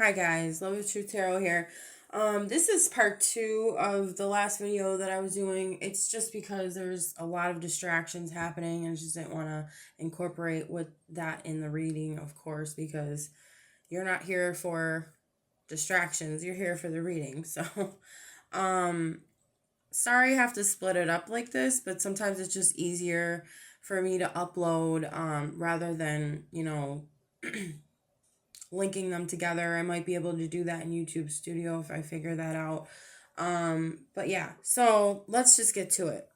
Hi guys, Love of Truth Tarot here. This is part 2 of the last video that I was doing. It's just because there's a lot of distractions happening and I just didn't want to incorporate with that in the reading, of course, because you're not here for distractions, you're here for the reading. So, sorry I have to split it up like this, but sometimes it's just easier for me to upload rather than, linking them together. I might be able to do that in YouTube Studio if I figure that out. But yeah, so let's just get to it.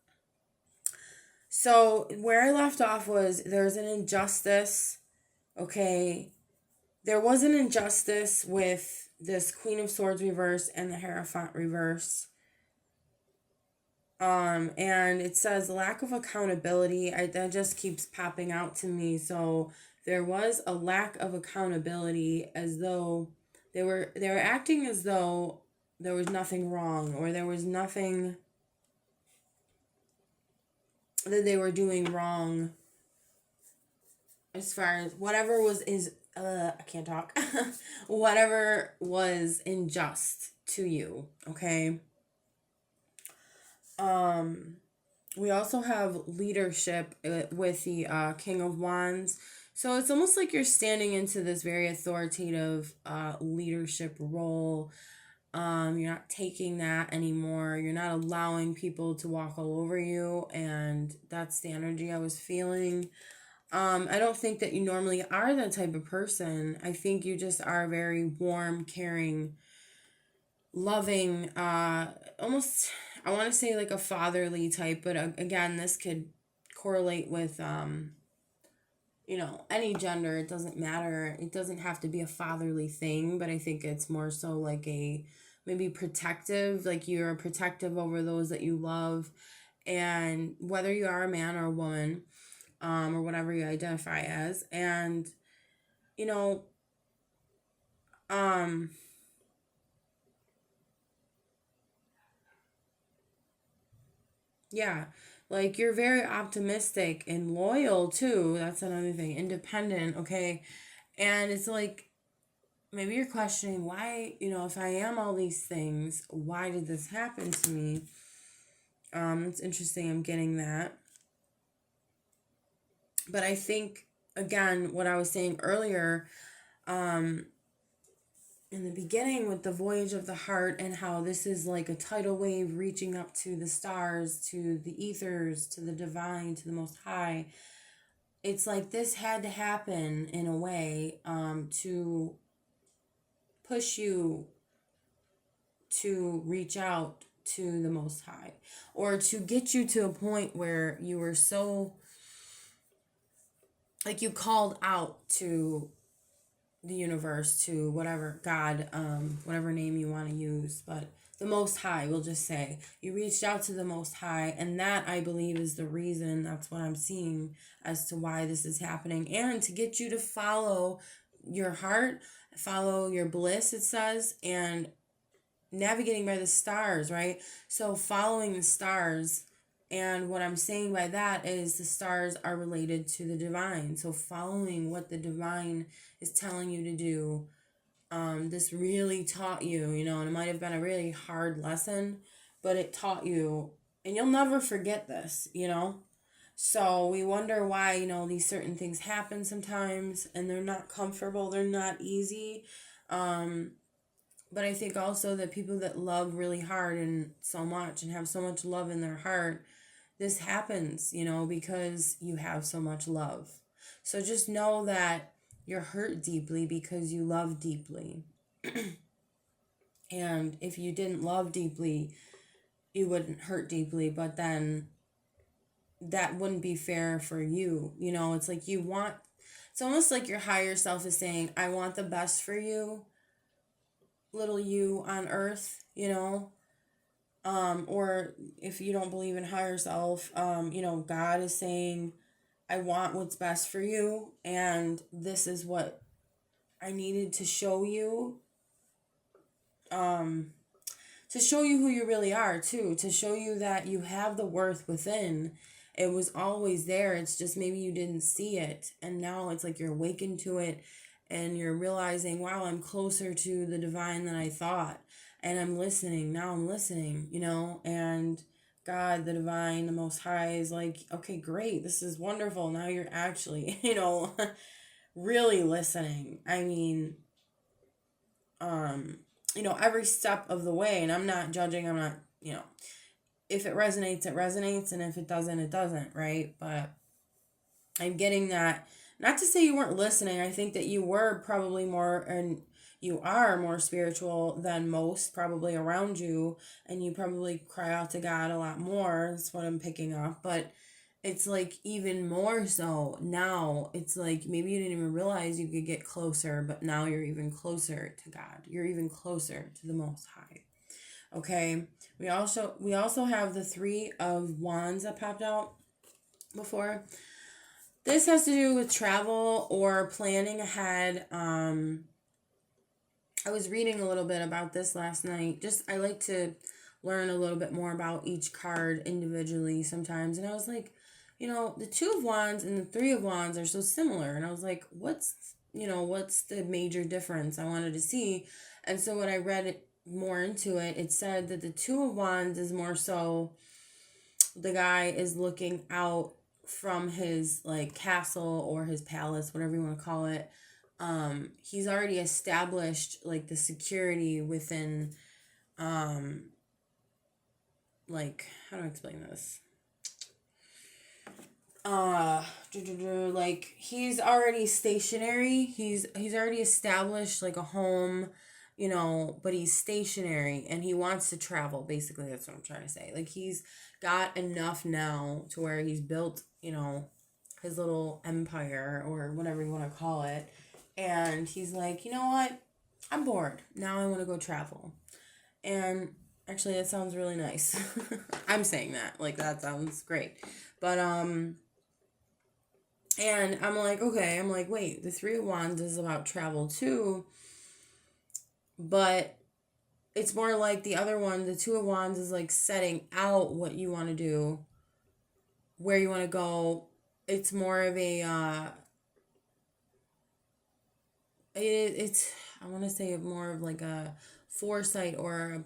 So where I left off was there's an injustice. Okay, there was an injustice with this Queen of Swords reverse and the Hierophant reverse. And it says lack of accountability. That just keeps popping out to me. So there was a lack of accountability, as though they were acting as though there was nothing wrong, or there was nothing that they were doing wrong as far as whatever was I can't talk. Whatever was unjust to you, okay? We also have leadership with the King of Wands. So it's almost like you're standing into this very authoritative leadership role. You're not taking that anymore. You're not allowing people to walk all over you. And that's the energy I was feeling. I don't think that you normally are that type of person. I think you just are very warm, caring, loving, almost, I want to say like a fatherly type, but again, this could correlate with any gender. It doesn't matter. It doesn't have to be a fatherly thing, but I think it's more so like a maybe protective, like you're protective over those that you love, and whether you are a man or a woman, or whatever you identify as, and you know, um yeah, like you're very optimistic and loyal too. That's another thing. Independent, okay? And it's like maybe you're questioning why, if I am all these things, why did this happen to me? It's interesting I'm getting that. But I think again, what I was saying earlier, in the beginning with the voyage of the heart, and how this is like a tidal wave reaching up to the stars, to the ethers, to the divine, to the most high. It's like this had to happen in a way to push you to reach out to the most high, or to get you to a point where you were so, like, you called out to the universe, to whatever God, whatever name you want to use, but the most high, we'll just say you reached out to the most high, and that, I believe, is the reason. That's what I'm seeing as to why this is happening, and to get you to follow your heart, follow your bliss, it says, and navigating by the stars, right? So following the stars, and what I'm saying by that is the stars are related to the divine. So following what the divine is telling you to do. This really taught you, and it might have been a really hard lesson, but it taught you, and you'll never forget this. So we wonder why, these certain things happen sometimes, and they're not comfortable, they're not easy. But I think also that people that love really hard and so much and have so much love in their heart, this happens, because you have so much love. So just know that you're hurt deeply because you love deeply. And if you didn't love deeply, you wouldn't hurt deeply, but then that wouldn't be fair for you. It's like it's almost like your higher self is saying, I want the best for you, little you on earth. Or if you don't believe in higher self, God is saying, I want what's best for you, and this is what I needed to show you. To show you who you really are too, to show you that you have the worth within. It was always there. It's just maybe you didn't see it, and now it's like you're awakened to it, and you're realizing, wow, I'm closer to the divine than I thought, and I'm listening. Now I'm listening, and God, the divine, the most high is like, okay, great. This is wonderful. Now you're actually, really listening. I mean, every step of the way, and I'm not judging. I'm not, if it resonates, it resonates. And if it doesn't, it doesn't. Right. But I'm getting that, not to say you weren't listening. I think that you were probably more, and you are more spiritual than most probably around you, and you probably cry out to God a lot more. That's what I'm picking up. But it's like even more so now. It's like maybe you didn't even realize you could get closer, but now you're even closer to God. You're even closer to the Most High. Okay. We also have the Three of Wands that popped out before. This has to do with travel or planning ahead. I was reading a little bit about this last night. I like to learn a little bit more about each card individually sometimes. And I was like, the Two of Wands and the Three of Wands are so similar. And I was like, what's the major difference? I wanted to see. And so when I read more into it, it said that the Two of Wands is more so the guy is looking out from his like castle or his palace, whatever you want to call it. He's already established like the security within, like, how do I explain this? Like he's already stationary. He's already established like a home, but he's stationary and he wants to travel. Basically, that's what I'm trying to say. Like he's got enough now to where he's built, his little empire or whatever you want to call it. And he's like, you know what? I'm bored. Now I want to go travel. And actually, that sounds really nice. I'm saying that. Like, that sounds great. But, and I'm like, okay. I'm like, wait, the Three of Wands is about travel too. But it's more like the other one. The Two of Wands is like setting out what you want to do, where you want to go. It's more of a, it's I want to say more of like a foresight, or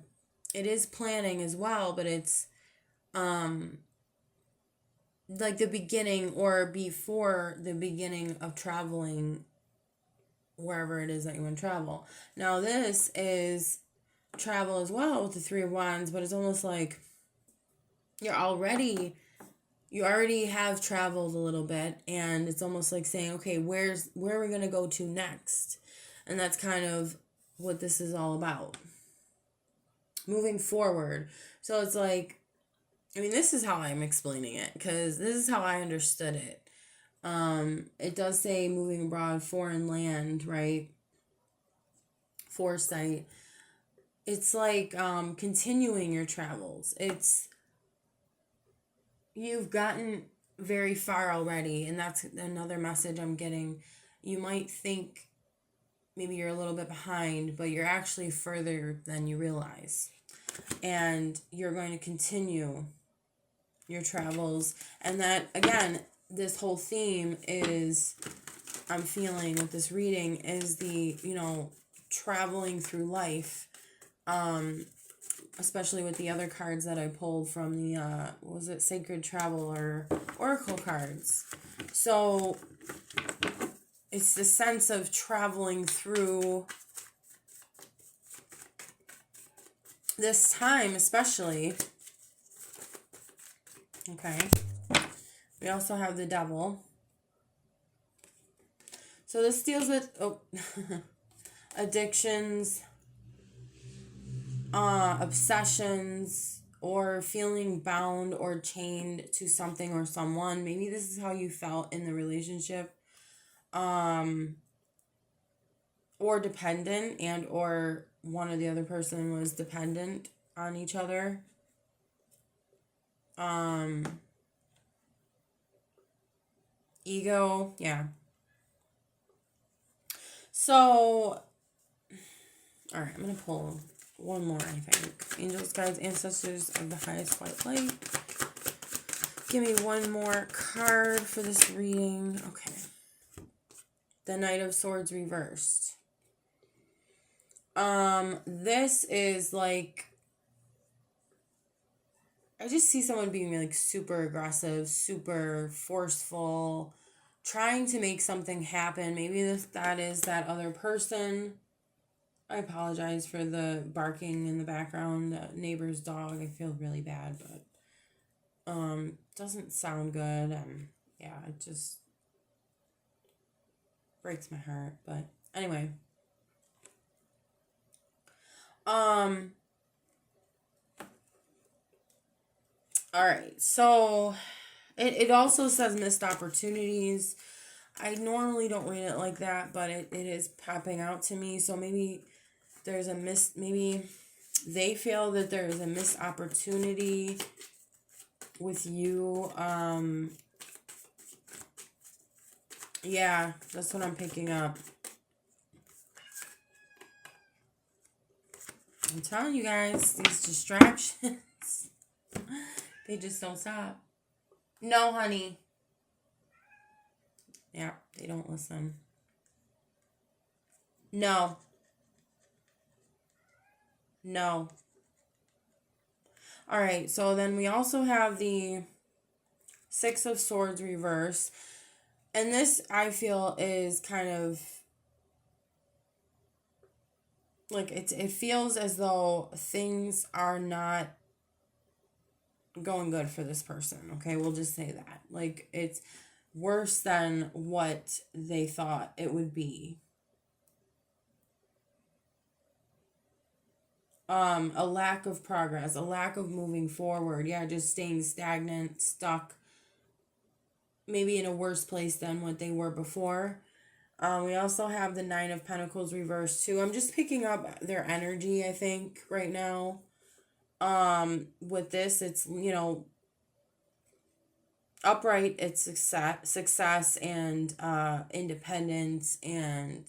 it is planning as well, but it's like the beginning or before the beginning of traveling wherever it is that you want to travel. Now this is travel as well with the Three of Wands, but it's almost like you already have traveled a little bit, and it's almost like saying, okay, where are we going to go to next? And that's kind of what this is all about. Moving forward. So it's like, this is how I'm explaining it, because this is how I understood it. It does say moving abroad, foreign land, right? Foresight. It's like continuing your travels. You've gotten very far already, and that's another message I'm getting. You might think maybe you're a little bit behind, but you're actually further than you realize. And you're going to continue your travels. And that, again, this whole theme is, I'm feeling with this reading, is the, traveling through life. Especially with the other cards that I pulled from the, Sacred Travel or Oracle cards. So it's the sense of traveling through this time, especially. Okay. We also have the Devil. So this deals with addictions, obsessions, or feeling bound or chained to something or someone. Maybe this is how you felt in the relationship, or dependent, and or one or the other person was dependent on each other. Ego, yeah. So, all right, I'm gonna pull one more, I think. Angels, guides, ancestors of the highest white light. Give me one more card for this reading. Okay. the Knight of Swords reversed. This is like, I just see someone being like super aggressive, super forceful, trying to make something happen. Maybe that is that other person. I apologize for the barking in the background, the neighbor's dog. I feel really bad, but doesn't sound good. Yeah, it just breaks my heart. But anyway, all right, so it also says missed opportunities. I normally don't read it like that, but it is popping out to me. So maybe there's maybe they feel that there is a missed opportunity with you. Yeah, that's what I'm picking up. I'm telling you guys, these distractions, they just don't stop. No, honey. Yeah, they don't listen. No. No. All right, so then we also have the Six of Swords reverse. And this, I feel, is kind of like it feels as though things are not going good for this person. Okay, we'll just say that. Like, it's worse than what they thought it would be. A lack of progress, a lack of moving forward. Yeah, just staying stagnant, stuck, maybe in a worse place than what they were before. We also have the Nine of Pentacles reversed too. I'm just picking up their energy, I think, right now. With this, it's, upright, it's success and independence and,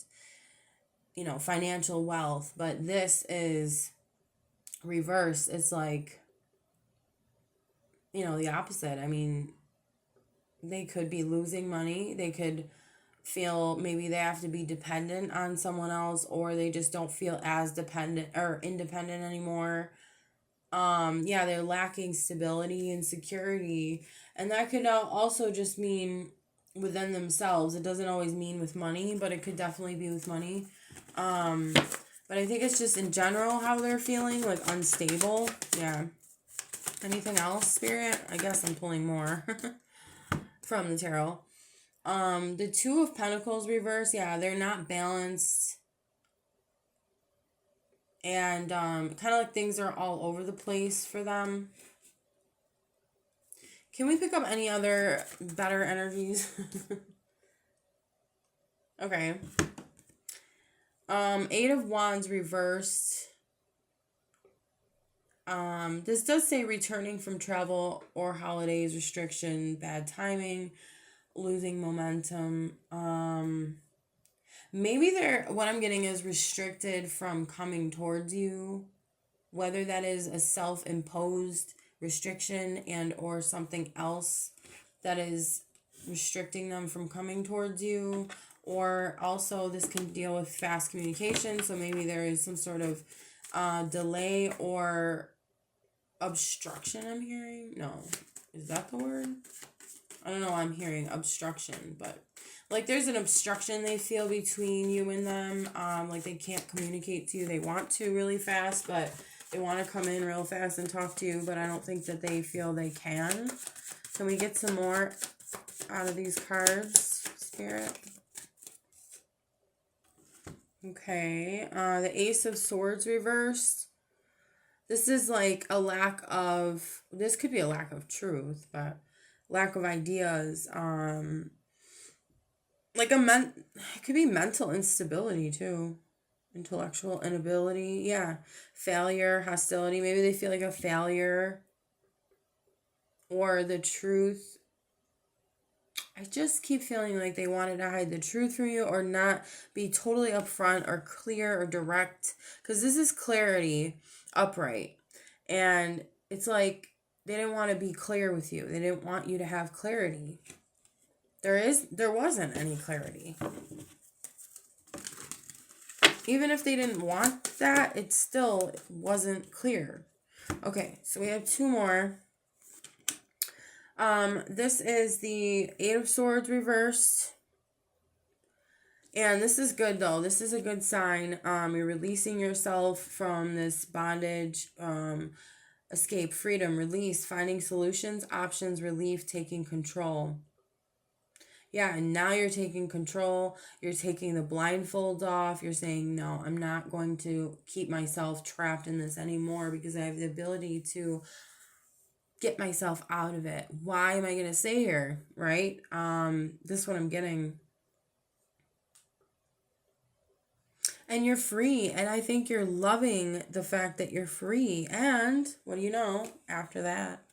financial wealth. But this is reverse. It's like, the opposite. I mean, they could be losing money. They could feel maybe they have to be dependent on someone else, or they just don't feel as dependent or independent anymore. Yeah, they're lacking stability and security. And that could also just mean within themselves. It doesn't always mean with money, but it could definitely be with money. But I think it's just in general how they're feeling, like unstable. Yeah. Anything else, Spirit? I guess I'm pulling more from the tarot. The Two of Pentacles reverse, yeah, they're not balanced. And kind of like things are all over the place for them. Can we pick up any other better energies? Okay. Eight of Wands reversed. This does say returning from travel or holidays, restriction, bad timing, losing momentum. Maybe what I'm getting is restricted from coming towards you, whether that is a self-imposed restriction and or something else that is restricting them from coming towards you. Or also this can deal with fast communication. So maybe there is some sort of delay or obstruction I'm hearing. No. Is that the word? I don't know why I'm hearing obstruction, but like there's an obstruction they feel between you and them. Like they can't communicate to you. They want to really fast, but they want to come in real fast and talk to you, but I don't think that they feel they can. Can we get some more out of these cards, Spirit? Okay. The Ace of Swords reversed. This is like a lack of, this could be a lack of truth, but lack of ideas. Like it could be mental instability too. Intellectual inability. Yeah. Failure, hostility. Maybe they feel like a failure. Or the truth. I just keep feeling like they wanted to hide the truth from you or not be totally upfront or clear or direct. Because this is clarity, upright. And it's like they didn't want to be clear with you. They didn't want you to have clarity. There wasn't any clarity. Even if they didn't want that, it still wasn't clear. Okay, so we have two more. This is the Eight of Swords reversed. And this is good though. This is a good sign. You're releasing yourself from this bondage, escape, freedom, release, finding solutions, options, relief, taking control. Yeah, and now you're taking control. You're taking the blindfold off. You're saying, no, I'm not going to keep myself trapped in this anymore because I have the ability to get myself out of it. Why am I going to stay here, right? This is what I'm getting. And you're free. And I think you're loving the fact that you're free. And what do you know? After that,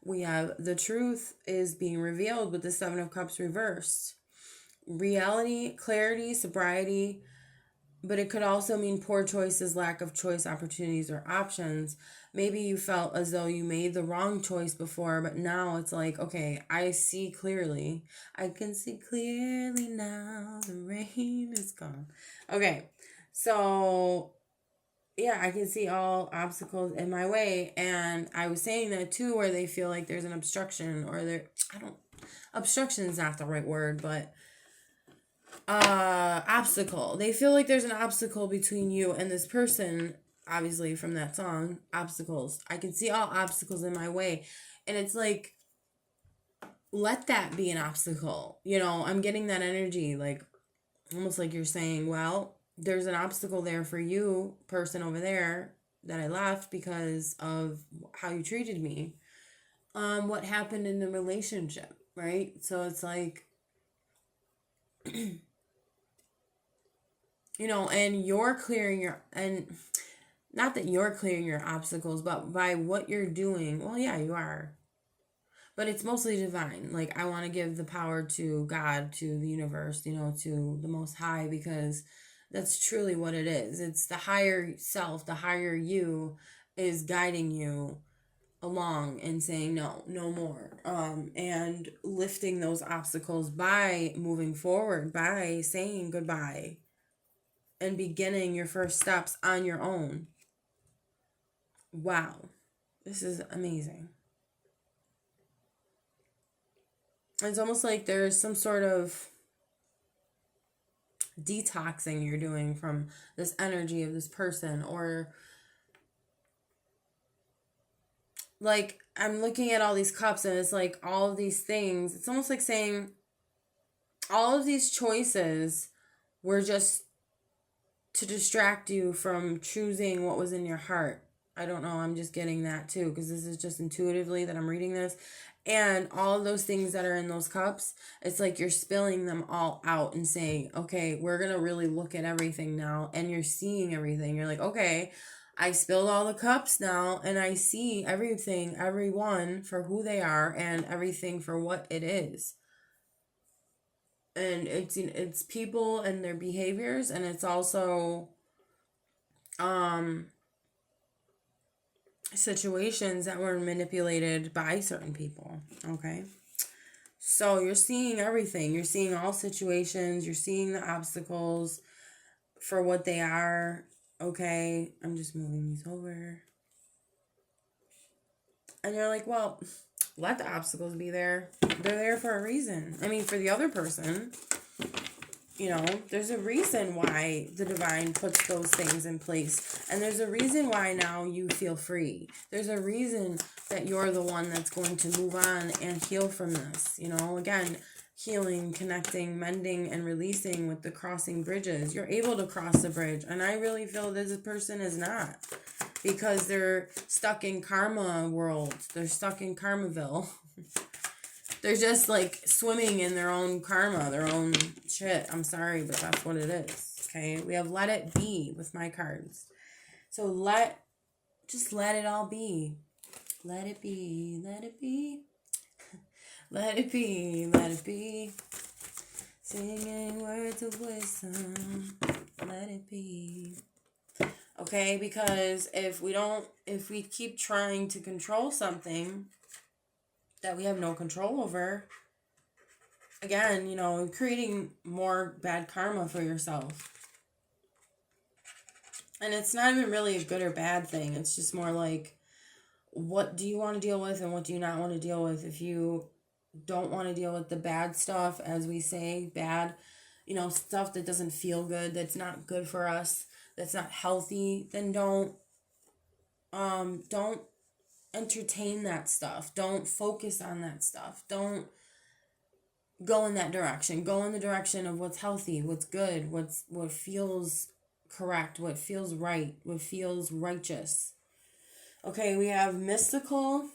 we have the truth is being revealed with the Seven of Cups reversed. Reality, clarity, sobriety, but it could also mean poor choices, lack of choice, opportunities, or options. Maybe you felt as though you made the wrong choice before, but now it's like, okay, I see clearly. I can see clearly now. The rain is gone. Okay, so yeah, I can see all obstacles in my way. And I was saying that too, where they feel like there's an obstruction or obstruction is not the right word, but obstacle. They feel like there's an obstacle between you and this person, obviously from that song, obstacles. I can see all obstacles in my way. And it's like, let that be an obstacle. You know, I'm getting that energy, like almost like you're saying, well, there's an obstacle there for you, person over there, that I left because of how you treated me. What happened in the relationship, right? So it's like, you know, and you're clearing and not that you're clearing your obstacles, but by what you're doing, well, yeah, you are. But it's mostly divine. Like, I want to give the power to God, to the universe, you know, to the Most High, because that's truly what it is. It's the higher self, the higher you is guiding you along and saying no more, and lifting those obstacles by moving forward, by saying goodbye and beginning your first steps on your own. Wow, this is amazing. It's almost like there's some sort of detoxing you're doing from this energy of this person, or like I'm looking at all these cups and it's like all of these things. It's almost like saying all of these choices were just to distract you from choosing what was in your heart. I don't know. I'm just getting that too, because this is just intuitively that I'm reading this. And all of those things that are in those cups, it's like you're spilling them all out and saying, okay, we're going to really look at everything now. And you're seeing everything. You're like, okay, I spilled all the cups now and I see everything, everyone for who they are and everything for what it is. And it's people and their behaviors, and it's also situations that were manipulated by certain people. Okay, so you're seeing everything. You're seeing all situations. You're seeing the obstacles for what they are. Okay, I'm just moving these over. And you're like, well, let the obstacles be there. They're there for a reason. I mean, for the other person, you know, there's a reason why the divine puts those things in place. And there's a reason why now you feel free. There's a reason that you're the one that's going to move on and heal from this. You know, again, healing, connecting, mending, and releasing with the crossing bridges. You're able to cross the bridge. And I really feel this person is not. Because they're stuck in karma world. They're stuck in Karmaville. They're just like swimming in their own karma, their own shit. I'm sorry, but that's what it is. Okay, we have let it be with my cards. So just let it all be. Let it be, let it be. Let it be, let it be. Singing words of wisdom. Let it be. Okay, because if we keep trying to control something that we have no control over, again, you know, creating more bad karma for yourself. And it's not even really a good or bad thing. It's just more like, what do you want to deal with and what do you not want to deal with? If you don't want to deal with the bad stuff, as we say, bad, stuff that doesn't feel good, that's not good for us, that's not healthy, then don't entertain that stuff. Don't focus on that stuff. Don't go in that direction. Go in the direction of what's healthy, what's good, what feels correct, what feels right, what feels righteous. Okay, we have mystical.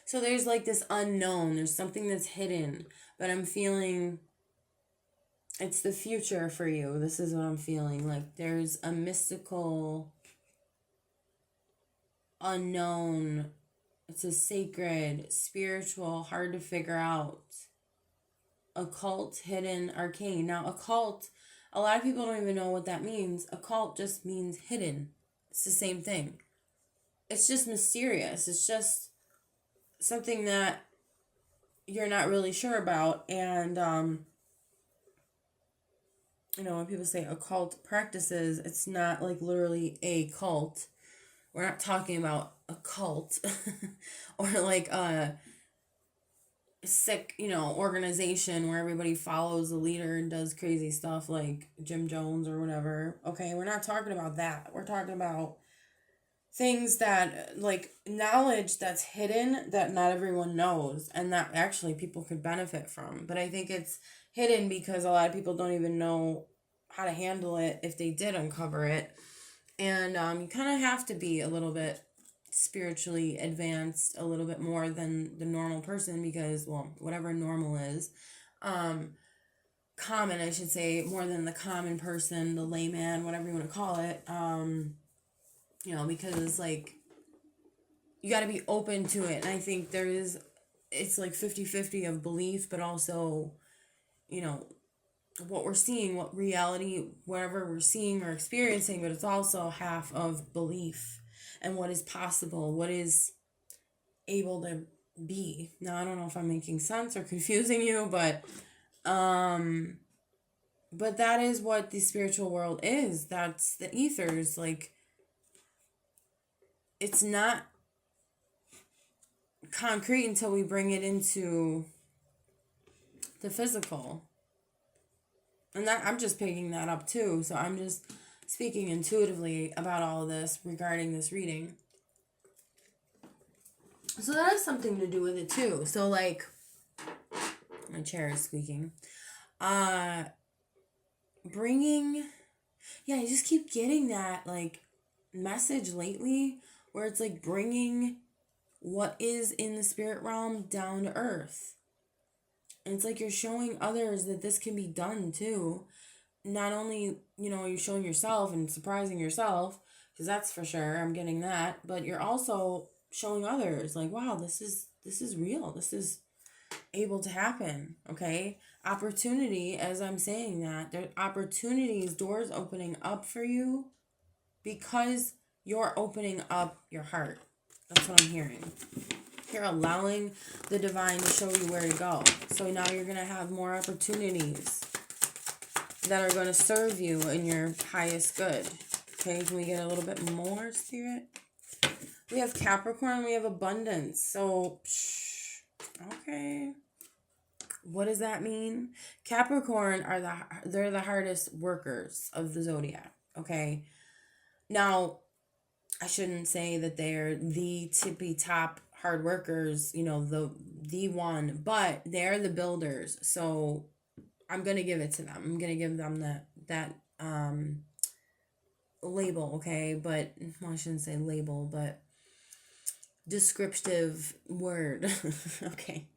So there's like this unknown. There's something that's hidden, but I'm feeling it's the future for you. This is what I'm feeling. Like there's a mystical unknown. It's a sacred, spiritual, hard to figure out. Occult, hidden, arcane. Now, occult, a lot of people don't even know what that means. Occult just means hidden. It's the same thing. It's just mysterious. It's just something that you're not really sure about. And, when people say occult practices, it's not like literally a cult. We're not talking about a cult or like a sick, organization where everybody follows the leader and does crazy stuff like Jim Jones or whatever. Okay, we're not talking about that. We're talking about things that, like, knowledge that's hidden that not everyone knows and that actually people could benefit from. But I think it's hidden because a lot of people don't even know how to handle it if they did uncover it. And you kind of have to be a little bit spiritually advanced, a little bit more than the normal person, because, well, whatever normal is, common, I should say, more than the common person, the layman, whatever you want to call it, because, like, you got to be open to it. And I think it's like 50-50 of belief, but also, what we're seeing, what reality, whatever we're seeing or experiencing, but it's also half of belief and what is possible, what is able to be. Now, I don't know if I'm making sense or confusing you, but that is what the spiritual world is. That's the ethers. Like, it's not concrete until we bring it into the physical. And that I'm just picking that up too. So I'm just speaking intuitively about all of this regarding this reading. So that has something to do with it too. So, like, my chair is squeaking. I just keep getting that, like, message lately where it's like bringing what is in the spirit realm down to earth. And it's like you're showing others that this can be done too. Not only, you're showing yourself and surprising yourself, because that's for sure, I'm getting that, but you're also showing others, like, wow, this is real. This is able to happen, okay? Opportunity, as I'm saying that, there are opportunities, doors opening up for you because you're opening up your heart. That's what I'm hearing. You're allowing the divine to show you where to go. So now you're going to have more opportunities that are going to serve you in your highest good. Okay, can we get a little bit more, Spirit? We have Capricorn, we have abundance. So, okay. What does that mean? Capricorn they're the hardest workers of the zodiac, okay? Now, I shouldn't say that they're the tippy top hard workers, the one, but they're the builders. So I'm going to give it to them. I'm going to give them that label, okay? But, well, I shouldn't say label, but descriptive word. Okay.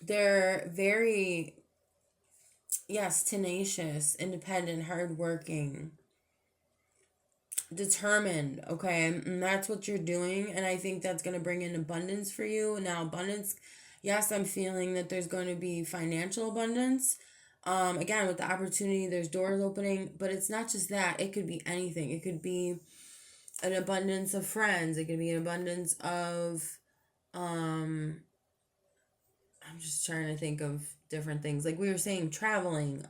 They're very, yes, tenacious, independent, hardworking, determined, okay? And that's what you're doing, and I think that's going to bring in abundance for you. Now, abundance, yes, I'm feeling that there's going to be financial abundance. Again, with the opportunity, there's doors opening, but it's not just that. It could be anything. It could be an abundance of friends. It could be an abundance of, I'm just trying to think of different things. Like we were saying, traveling,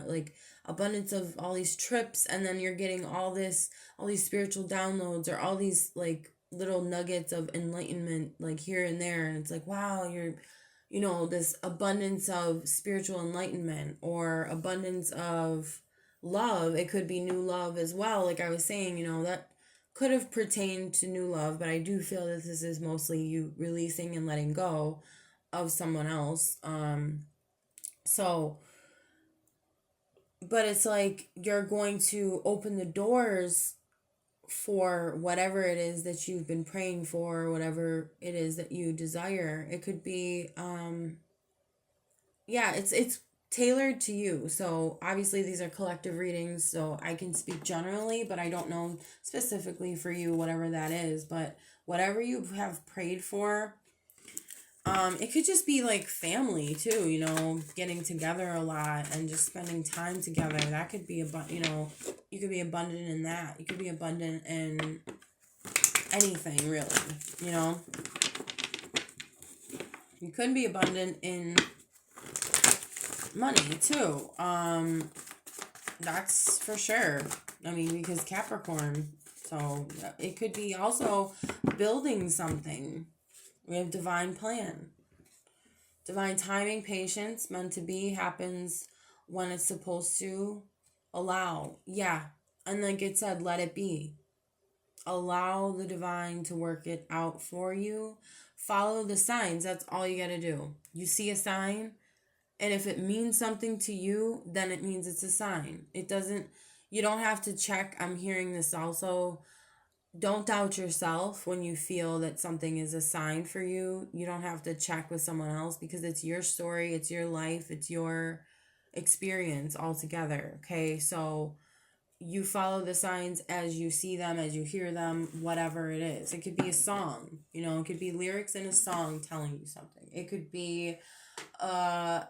like abundance of all these trips, and then you're getting all these spiritual downloads, or all these like little nuggets of enlightenment, like here and there. And it's like, wow, this abundance of spiritual enlightenment, or abundance of love. It could be new love as well. Like I was saying, that could have pertained to new love, but I do feel that this is mostly you releasing and letting go of someone else. So, but it's like you're going to open the doors for whatever it is that you've been praying for, whatever it is that you desire. It could be, it's tailored to you. So obviously these are collective readings, so I can speak generally, but I don't know specifically for you, whatever that is. But whatever you have prayed for, it could just be like family too, getting together a lot and just spending time together. That could be you could be abundant in that. You could be abundant in anything, really. You could be abundant in money too. That's for sure. I mean, because Capricorn, so it could be also building something. We have divine plan. Divine timing, patience, meant to be, happens when it's supposed to. Allow. Yeah. And like it said, let it be. Allow the divine to work it out for you. Follow the signs. That's all you got to do. You see a sign, and if it means something to you, then it means it's a sign. You don't have to check. I'm hearing this also. Don't doubt yourself when you feel that something is a sign for you. You don't have to check with someone else, because it's your story, it's your life, it's your experience altogether. Okay, so you follow the signs as you see them, as you hear them, whatever it is. It could be a song, it could be lyrics in a song telling you something. It could be, I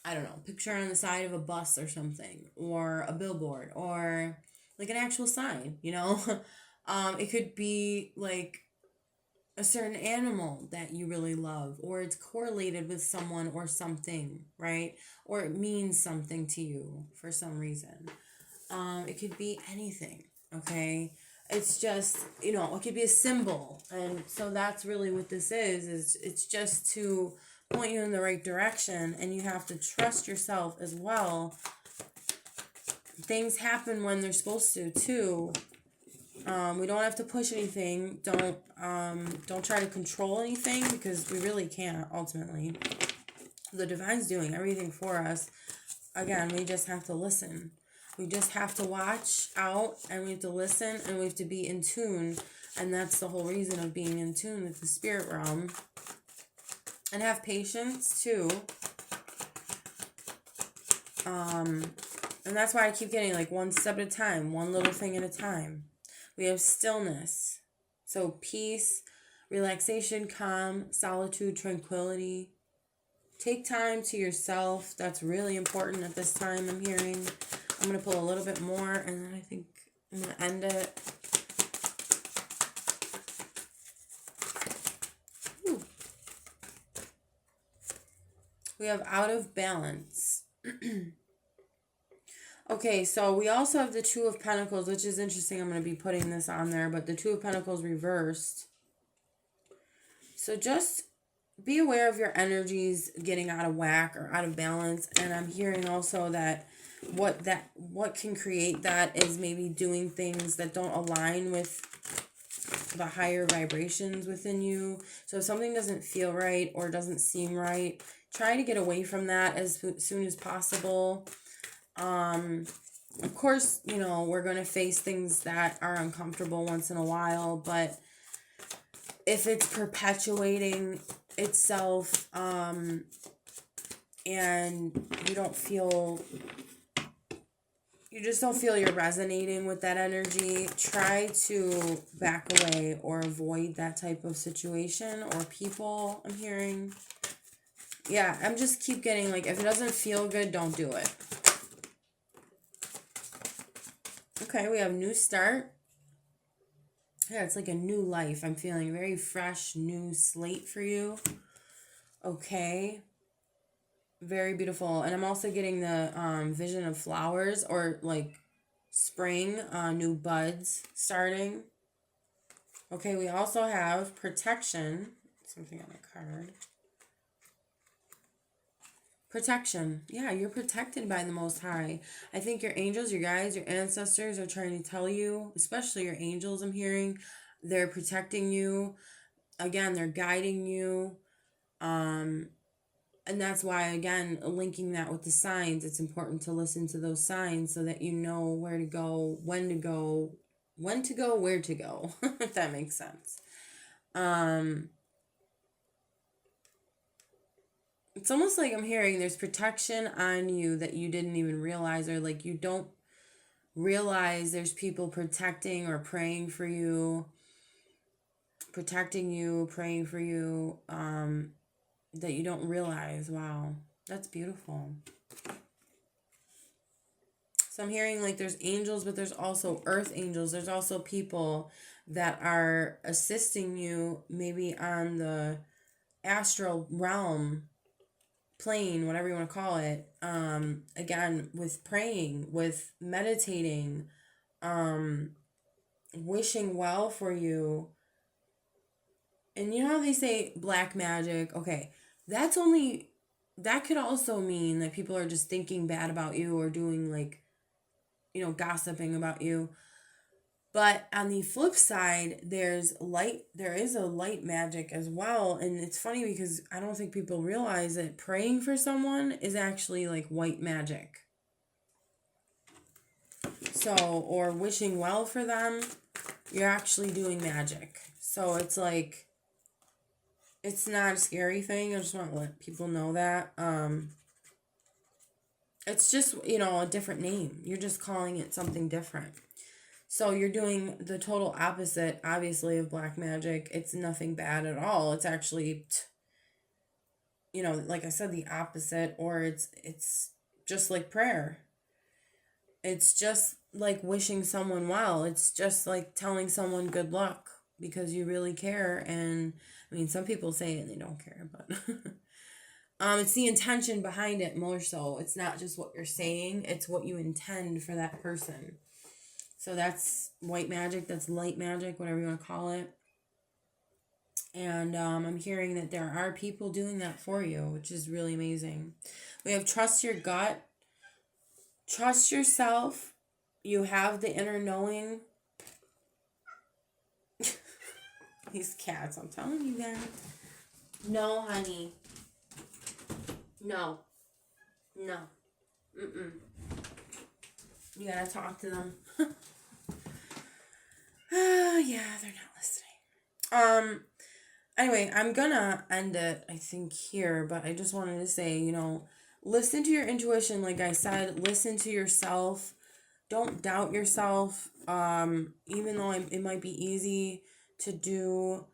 don't know, picture on the side of a bus or something, or a billboard, or like an actual sign, It could be like a certain animal that you really love, or it's correlated with someone or something, right? Or it means something to you for some reason. It could be anything, okay? It's just, it could be a symbol. And so that's really what this is it's just to point you in the right direction, and you have to trust yourself as well. Things happen when they're supposed to, too. We don't have to push anything. Don't try to control anything, because we really can't, ultimately. The divine's doing everything for us. Again, we just have to listen. We just have to watch out, and we have to listen, and we have to be in tune. And that's the whole reason of being in tune with the spirit realm. And have patience, too. And that's why I keep getting like one step at a time, one little thing at a time. We have stillness. So peace, relaxation, calm, solitude, tranquility. Take time to yourself. That's really important at this time, I'm hearing. I'm going to pull a little bit more, and then I think I'm going to end it. Ooh. We have out of balance. Okay, so we also have the Two of Pentacles, which is interesting. I'm going to be putting this on there, but the Two of Pentacles reversed. So just be aware of your energies getting out of whack or out of balance. And I'm hearing also that what can create that is maybe doing things that don't align with the higher vibrations within you. So if something doesn't feel right or doesn't seem right, try to get away from that as soon as possible. Of course, we're going to face things that are uncomfortable once in a while, but if it's perpetuating itself, and you just don't feel you're resonating with that energy, try to back away or avoid that type of situation or people, I'm hearing. Yeah, I'm just keep getting like, if it doesn't feel good, don't do it. Okay, we have new start. Yeah, it's like a new life. I'm feeling very fresh, new slate for you. Okay. Very beautiful. And I'm also getting the vision of flowers or like spring, new buds starting. Okay, we also have protection. Something on the card. Protection. Yeah, you're protected by the Most High. I think your angels, your guides, your ancestors are trying to tell you, especially your angels, I'm hearing, they're protecting you. Again, they're guiding you. And that's why, again, linking that with the signs, it's important to listen to those signs so that you know where to go, when to go, where to go, if that makes sense. It's almost like I'm hearing there's protection on you that you didn't even realize, or like you don't realize there's people protecting or praying for you, praying for you, that you don't realize. Wow, that's beautiful. So I'm hearing like there's angels, but there's also earth angels. There's also people that are assisting you maybe on the astral realm, plane, whatever you want to call it. Again, with praying, with meditating, wishing well for you. And you know how they say black magic? Okay, that could also mean that people are just thinking bad about you or doing like, gossiping about you. But on the flip side, there is a light magic as well. And it's funny because I don't think people realize that praying for someone is actually like white magic. So, or wishing well for them, you're actually doing magic. So it's like, it's not a scary thing. I just want to let people know that. It's just, a different name. You're just calling it something different. So you're doing the total opposite, obviously, of black magic. It's nothing bad at all. It's actually, like I said, the opposite, or it's just like prayer. It's just like wishing someone well. It's just like telling someone good luck because you really care. And I mean, some people say it and they don't care, but it's the intention behind it more so. It's not just what you're saying, it's what you intend for that person. So that's white magic, that's light magic, whatever you want to call it. And I'm hearing that there are people doing that for you, which is really amazing. We have trust your gut, trust yourself. You have the inner knowing. These cats, I'm telling you that. No, honey. No. Mm-mm. You gotta talk to them. Yeah, they're not listening. Anyway, I'm gonna end it, I think, here, but I just wanted to say, listen to your intuition. Like I said, listen to yourself. Don't doubt yourself. Even though it might be easy to do,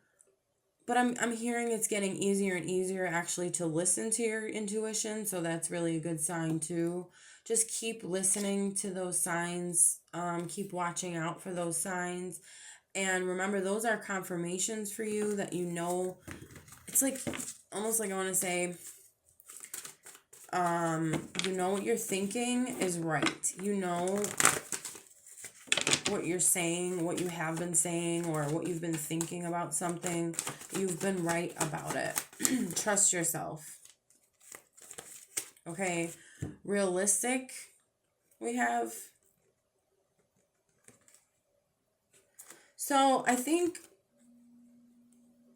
but I'm hearing it's getting easier and easier actually to listen to your intuition, so that's really a good sign too. Just keep listening to those signs. Keep watching out for those signs. And remember, those are confirmations for you that it's like, almost like I want to say, what you're thinking is right. What you're saying, what you have been saying, or what you've been thinking about something, you've been right about it. Trust yourself. Okay, realistic, we have. So I think,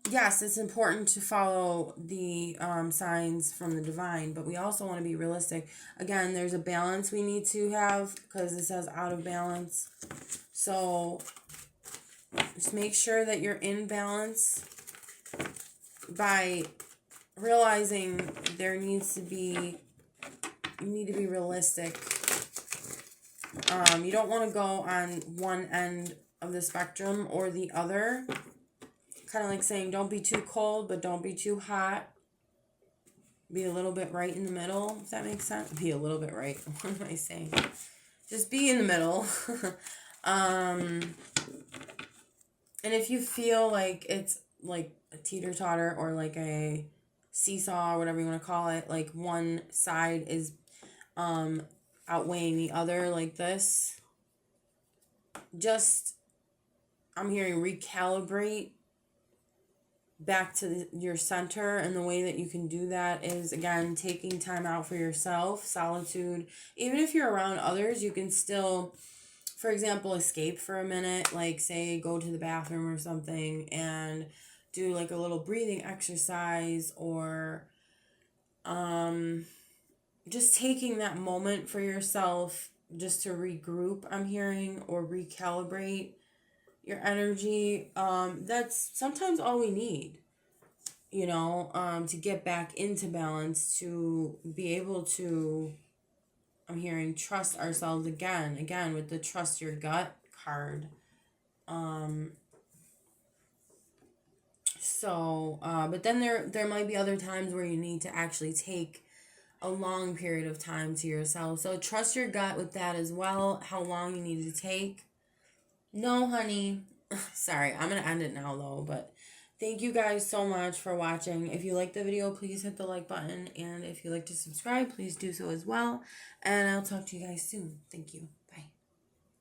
yes, it's important to follow the signs from the divine, but we also want to be realistic. Again, there's a balance we need to have because it says out of balance. So just make sure that you're in balance by realizing you need to be realistic. You don't want to go on one end of the spectrum or the other. Kind of like saying, don't be too cold, but don't be too hot. Be a little bit right in the middle, if that makes sense. Be a little bit right. What am I saying? Just be in the middle. And if you feel like it's like a teeter-totter or like a seesaw, or whatever you want to call it, like one side is outweighing the other like this. Just, I'm hearing recalibrate back to your center, and the way that you can do that is, again, taking time out for yourself, solitude. Even if you're around others, you can still, for example, escape for a minute, like say go to the bathroom or something and do like a little breathing exercise, or just taking that moment for yourself just to regroup, I'm hearing, or recalibrate your energy. That's sometimes all we need, to get back into balance, to be able to, I'm hearing, trust ourselves again with the trust your gut card. But then there might be other times where you need to actually take a long period of time to yourself. So trust your gut with that as well, how long you need to take. No, honey. Sorry, I'm going to end it now though, but thank you guys so much for watching. If you like the video, please hit the like button. And if you like to subscribe, please do so as well. And I'll talk to you guys soon. Thank you.